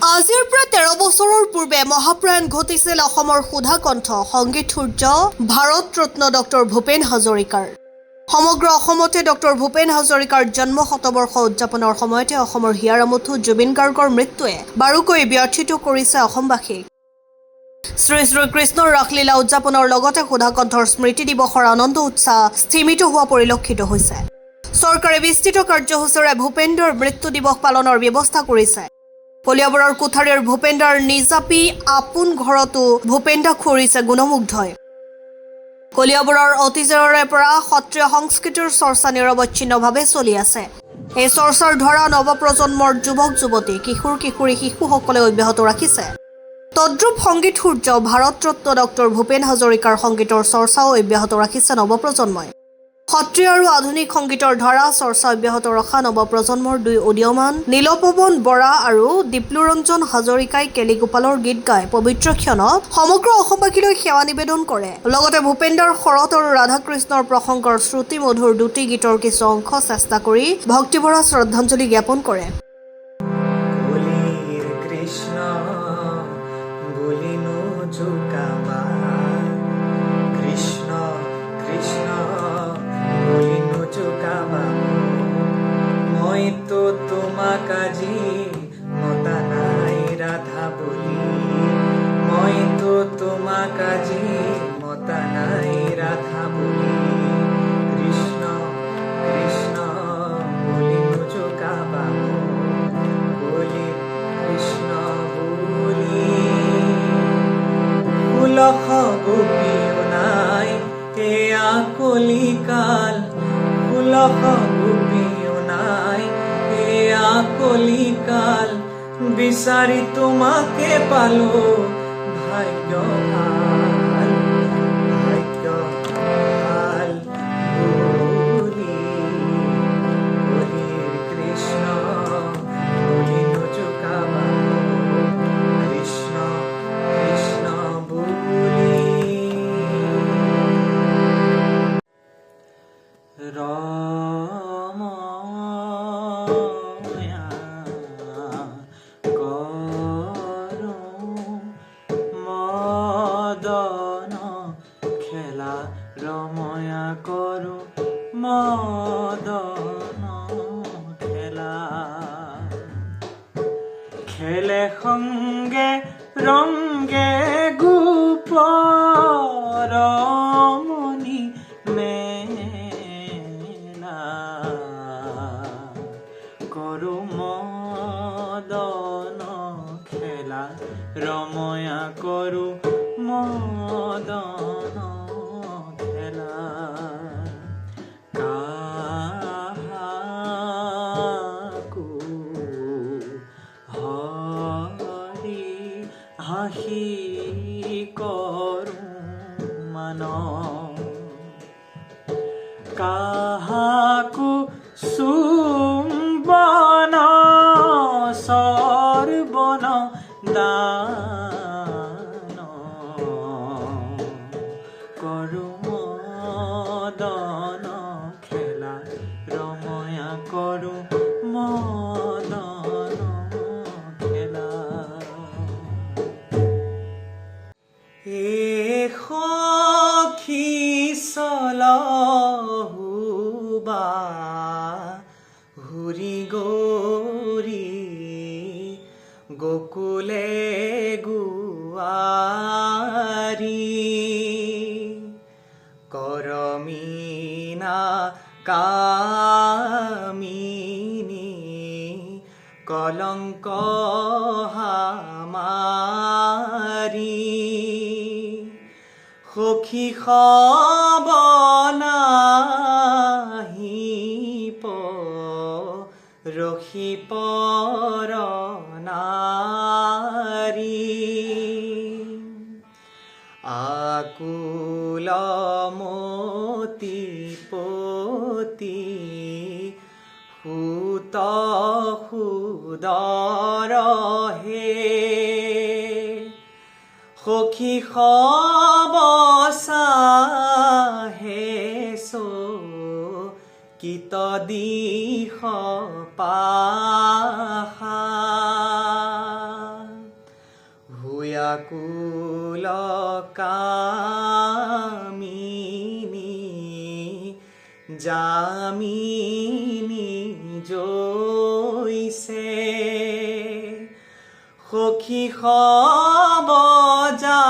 আজিৰ পৰা 13 বছৰৰ পূৰ্বে মহাপ্ৰয়াণ ঘটিছিল অসমৰ সুধা কণ্ঠ সংগীত সূৰ্য ভাৰত ৰত্ন ডক্টৰ ভূপেন হাজৰিকাৰ। সমগ্ৰ অসমতে ডক্টৰ ভূপেন হাজৰিকাৰ জন্ম শতবৰ্ষ উদযাপনৰ সময়তে অসমৰ হিয়াৰমুঠু জুবিন গাৰ্গৰ মৃত্যুৱে বাৰুকৈ ব্যথিত কৰিছে অসমবাসীক। শ্ৰী শ্ৰী কৃষ্ণৰ ৰাসলীলা উদযাপনৰ লগতে সুধা কণ্ঠৰ স্মৃতি দিৱসৰ আনন্দ উৎসাহ স্থিমিত হোৱা পৰিলক্ষিত হৈছে। চৰকাৰে বিস্তৃত কাৰ্যসূচীৰে ভূপেন্দ্ৰৰ মৃত্যু দিৱস পালনৰ ব্যৱস্থা কৰিছে। কলিয়াবৰৰ কোঠাৰীৰ ভূপেন্দ্ৰৰ নিজাপি আপোন ঘৰতো ভূপেন্দ্ৰক কৰিছে গুণমুগ্ধই। কলিয়াবৰৰ অতীজৰে পৰা সত্ৰীয় সংস্কৃতিৰ চৰ্চা নিৰৱচ্ছিন্নভাৱে চলি আছে। এই চৰ্চাৰ ধাৰা নৱপ্ৰজন্মৰ যুৱক যুৱতী কিশোৰ কিশোৰী শিশুসকলে অব্যাহত ৰাখিছে। তদ্ৰুপ সংগীত সূৰ্য ভাৰত ৰত্ন ডক্টৰ ভূপেন হাজৰিকাৰ সংগীতৰ চৰ্চাও অব্যাহত ৰাখিছে নৱপ্ৰজন্মই। সত্ৰীয় আৰু আধুনিক সংগীতৰ ধাৰা চৰ্চা অব্যাহত ৰখা নৱপ্ৰজন্মৰ দুই উদীয়মান নীলপৱন বৰা আৰু দীপ্লুৰঞ্জন হাজৰিকাই কেলিগোপালৰ গীত গাই পবিত্ৰ ক্ষণত সমগ্ৰ অসমবাসীলৈ সেৱা নিবেদন কৰে। লগতে ভূপেন্দ্ৰৰ শৰৎ আৰু ৰাধাকৃষ্ণৰ প্ৰসংগৰ শ্ৰুতিমধুৰ দুটি গীতৰ কিছু অংশ চেষ্টা কৰি ভক্তিভৰা শ্ৰদ্ধাঞ্জলি জ্ঞাপন কৰে। মইতো তোমাক আজি মতা নাই ৰাধা বুলি, মইতো তোমাক আজি মতা নাই ৰাধা বুলি, কৃষ্ণ কৃষ্ণ বুলি নোজোকাবা বুলি, কৃষ্ণ বুলি। 16 গোপীও নাই এয়া কলিকাল, 16 গোপীও নাই এয়া কলিকাল, বিচাৰি তোমাকে পালো ভাগ্য ভাল, ভাগ্য ভাল বুলি। হৰিৰ কৃষ্ণ বুলি নোজোকাবা, কৃষ্ণ কৃষ্ণ বুলি। রময়া করো মদন খেলা, খেলে সঙ্গে রঙ্গে গোপরমণি মেলা, করো মদন খেলা, রময়া করো মদন খেলা। কাহাকু হৰি হাঁহি কৰো মান, কাহাকু চুম্বন সৰ্বন দান, কৰো মদন খেলা, ৰময়া কৰো মদন খেলা। এ সখী চলহুবা হুৰি গৌৰী, গোকুলে গুৱাৰী, কৰমীনা কামিনী, কলংক হামাৰী, সখী সবনাহিপ ৰখি পৰ নাৰী, আকুল মতি পতি সুত সুদৰ হে, সখী সবচাহে চো কিত দিশ পাখা ব্যাকুল কামিনী যামিনী জৈছে সখী সবজা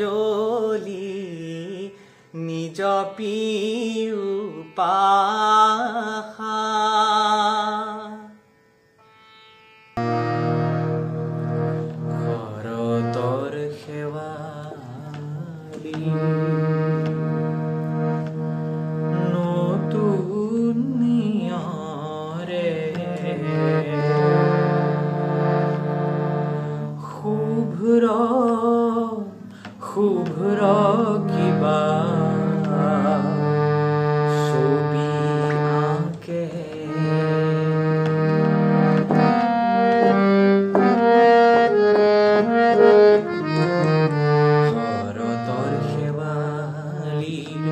জলি নিজ পিউ পাশা শৰতৰ শেৱালি নতুন নিয়ৰে শুভ্ৰ শুভ্ৰ কিবা ছবি আঁকে শৰতৰ শেৱালিৰ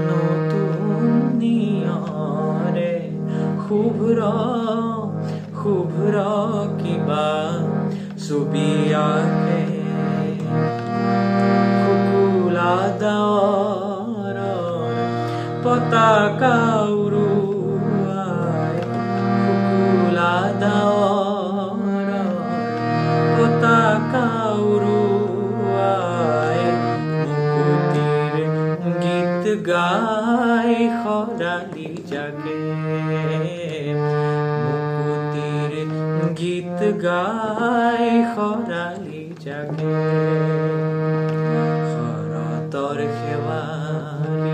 নতুন নিয়ৰে শুভ্ৰ শুভ্ৰ কিবা ছবি আঁকে শুকুলা ডাৱৰৰ পতাকা উৰুৱাই শুকুলা ডাৱৰৰ পতাকা উৰুৱাই মুকুতিৰ গীত গাই খৰালি জাগে মুকুতিৰ গীত গাই খৰালি জাগে শৰতৰ শেৱালি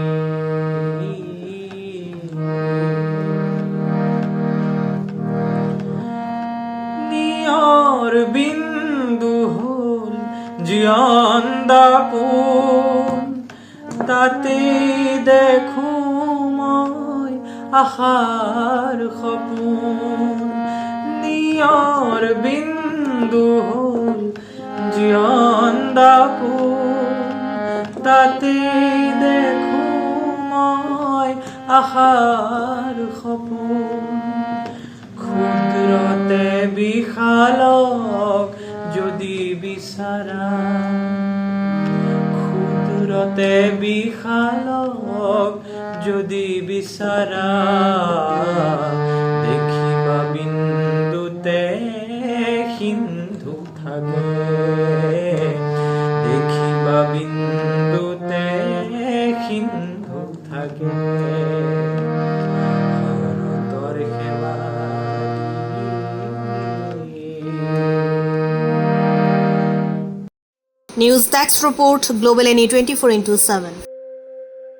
নিয়ৰ বিন্দু হ'ল জীৱন দাপোন তাতে দেখো মই আশাৰ সপোন নিয়ৰ বিন্দু হ'ল জীৱন দাপোন তাতে দেখো মই আশাৰ সপোন ক্ষুদ্ৰতে বিশালক যদি বিচাৰা ক্ষুদ্ৰতে বিশালক যদি বিচাৰা দেখিবা বিন্দুতে সিন্ধু থাকে দেখিবা বিন্দুতে সিন্ধু থাকে শৰতৰ শেৱালি News Desk Report, Global NE 24/7.